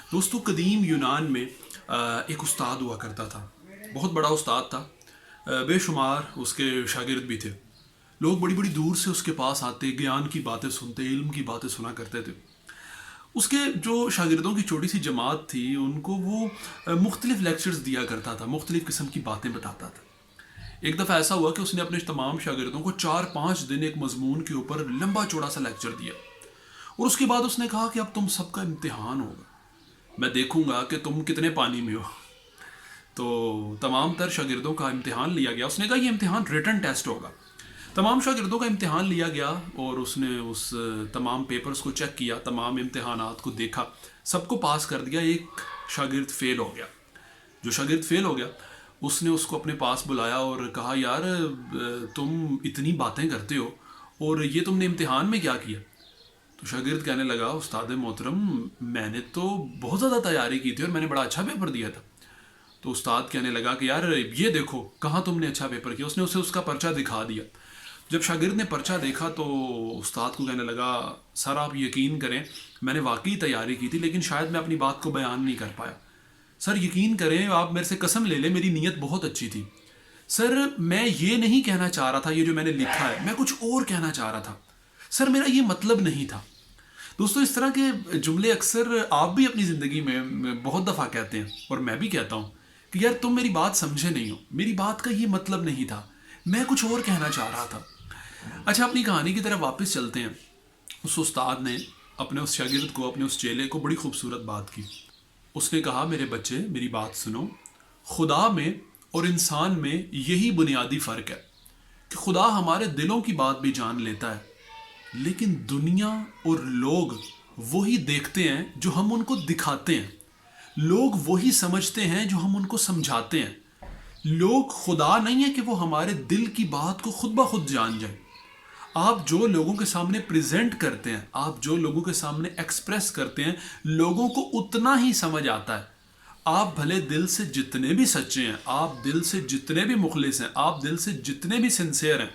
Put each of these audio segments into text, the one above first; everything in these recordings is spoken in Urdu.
دوستو قدیم یونان میں ایک استاد ہوا کرتا تھا. بہت بڑا استاد تھا. بے شمار اس کے شاگرد بھی تھے. لوگ بڑی بڑی دور سے اس کے پاس آتے, گیان کی باتیں سنتے, علم کی باتیں سنا کرتے تھے. اس کے جو شاگردوں کی چھوٹی سی جماعت تھی ان کو وہ مختلف لیکچرز دیا کرتا تھا, مختلف قسم کی باتیں بتاتا تھا. ایک دفعہ ایسا ہوا کہ اس نے اپنے تمام شاگردوں کو 4-5 دن ایک مضمون کے اوپر لمبا چوڑا سا لیکچر دیا, اور اس کے بعد اس نے کہا کہ اب تم سب کا امتحان ہوگا, میں دیکھوں گا کہ تم کتنے پانی میں ہو. تو تمام تر شاگردوں کا امتحان لیا گیا. اس نے کہا یہ امتحان ریٹن ٹیسٹ ہوگا. تمام شاگردوں کا امتحان لیا گیا اور اس نے اس تمام پیپرز کو چیک کیا, تمام امتحانات کو دیکھا, سب کو پاس کر دیا. ایک شاگرد فیل ہو گیا. جو شاگرد فیل ہو گیا اس نے اس کو اپنے پاس بلایا اور کہا یار تم اتنی باتیں کرتے ہو اور یہ تم نے امتحان میں کیا کیا؟ تو شاگرد کہنے لگا استاد محترم میں نے تو بہت زیادہ تیاری کی تھی اور میں نے بڑا اچھا پیپر دیا تھا. تو استاد کہنے لگا کہ یار یہ دیکھو کہاں تم نے اچھا پیپر کیا. اس نے اسے اس کا پرچہ دکھا دیا. جب شاگرد نے پرچہ دیکھا تو استاد کو کہنے لگا سر آپ یقین کریں میں نے واقعی تیاری کی تھی لیکن شاید میں اپنی بات کو بیان نہیں کر پایا. سر یقین کریں آپ میرے سے قسم لے لیں میری نیت بہت اچھی تھی. سر میں یہ نہیں کہنا چاہ رہا تھا یہ جو میں نے لکھا ہے, میں کچھ اور کہنا چاہ رہا تھا. سر میرا یہ مطلب نہیں تھا. دوستو اس طرح کے جملے اکثر آپ بھی اپنی زندگی میں بہت دفعہ کہتے ہیں اور میں بھی کہتا ہوں کہ یار تم میری بات سمجھے نہیں ہو, میری بات کا یہ مطلب نہیں تھا, میں کچھ اور کہنا چاہ رہا تھا. اچھا اپنی کہانی کی طرف واپس چلتے ہیں. اس استاد نے اپنے اس شاگرد کو, اپنے اس چیلے کو بڑی خوبصورت بات کی. اس نے کہا میرے بچے میری بات سنو, خدا میں اور انسان میں یہی بنیادی فرق ہے کہ خدا ہمارے دلوں کی بات بھی جان لیتا ہے لیکن دنیا اور لوگ وہی دیکھتے ہیں جو ہم ان کو دکھاتے ہیں, لوگ وہی سمجھتے ہیں جو ہم ان کو سمجھاتے ہیں. لوگ خدا نہیں ہے کہ وہ ہمارے دل کی بات کو خود بخود جان جائیں. آپ جو لوگوں کے سامنے پریزنٹ کرتے ہیں, آپ جو لوگوں کے سامنے ایکسپریس کرتے ہیں, لوگوں کو اتنا ہی سمجھ آتا ہے. آپ بھلے دل سے جتنے بھی سچے ہیں, آپ دل سے جتنے بھی مخلص ہیں, آپ دل سے جتنے بھی سنسیئر ہیں,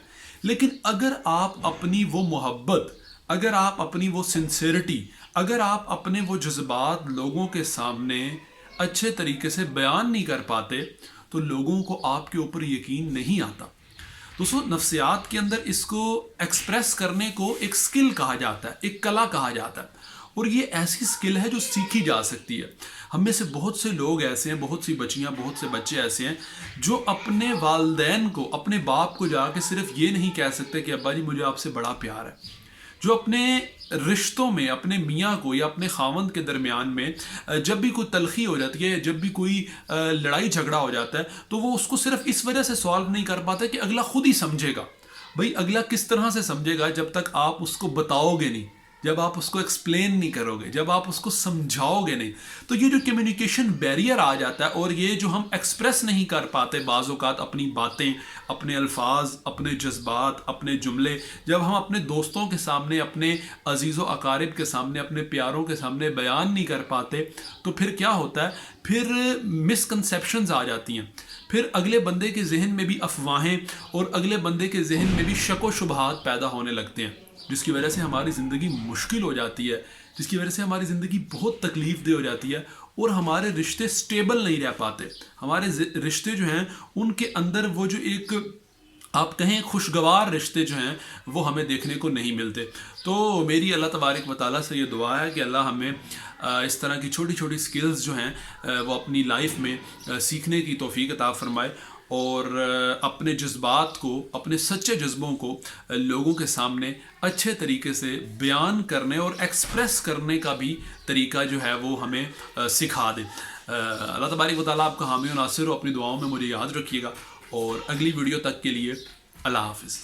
لیکن اگر آپ اپنی وہ محبت, اگر آپ اپنی وہ سنسیئرٹی, اگر آپ اپنے وہ جذبات لوگوں کے سامنے اچھے طریقے سے بیان نہیں کر پاتے تو لوگوں کو آپ کے اوپر یقین نہیں آتا. دوستو نفسیات کے اندر اس کو ایکسپریس کرنے کو ایک سکل کہا جاتا ہے, ایک کلا کہا جاتا ہے, اور یہ ایسی سکل ہے جو سیکھی جا سکتی ہے. ہم میں سے بہت سے لوگ ایسے ہیں, بہت سی بچیاں, بہت سے بچے ایسے ہیں جو اپنے والدین کو, اپنے باپ کو جا کے صرف یہ نہیں کہہ سکتے کہ ابا جی مجھے آپ سے بڑا پیار ہے. جو اپنے رشتوں میں اپنے میاں کو یا اپنے خاوند کے درمیان میں جب بھی کوئی تلخی ہو جاتی ہے, جب بھی کوئی لڑائی جھگڑا ہو جاتا ہے تو وہ اس کو صرف اس وجہ سے سالو نہیں کر پاتے کہ اگلا خود ہی سمجھے گا. بھئی اگلا کس طرح سے سمجھے گا جب تک آپ اس کو بتاؤ گے نہیں, جب آپ اس کو ایکسپلین نہیں کرو گے, جب آپ اس کو سمجھاؤ گے نہیں. تو یہ جو کمیونیکیشن بیریئر آ جاتا ہے اور یہ جو ہم ایکسپریس نہیں کر پاتے بعض اوقات اپنی باتیں, اپنے الفاظ, اپنے جذبات, اپنے جملے, جب ہم اپنے دوستوں کے سامنے, اپنے عزیز و اقارب کے سامنے, اپنے پیاروں کے سامنے بیان نہیں کر پاتے تو پھر کیا ہوتا ہے, پھر مسکنسیپشنز آ جاتی ہیں. پھر اگلے بندے کے ذہن میں بھی افواہیں اور اگلے بندے کے ذہن میں بھی شک و شبہات پیدا ہونے لگتے ہیں, جس کی وجہ سے ہماری زندگی مشکل ہو جاتی ہے, جس کی وجہ سے ہماری زندگی بہت تکلیف دہ ہو جاتی ہے اور ہمارے رشتے سٹیبل نہیں رہ پاتے. ہمارے رشتے جو ہیں ان کے اندر وہ جو ایک آپ کہیں خوشگوار رشتے جو ہیں وہ ہمیں دیکھنے کو نہیں ملتے. تو میری اللہ تبارک و تعالیٰ سے یہ دعا ہے کہ اللہ ہمیں اس طرح کی چھوٹی چھوٹی سکلز جو ہیں وہ اپنی لائف میں سیکھنے کی توفیق عطا فرمائے اور اپنے جذبات کو, اپنے سچے جذبوں کو لوگوں کے سامنے اچھے طریقے سے بیان کرنے اور ایکسپریس کرنے کا بھی طریقہ جو ہے وہ ہمیں سکھا دے. اللہ تبارک و تعالیٰ آپ کا حامی و ناصر ہو. اپنی دعاؤں میں مجھے یاد رکھیے گا اور اگلی ویڈیو تک کے لیے اللہ حافظ.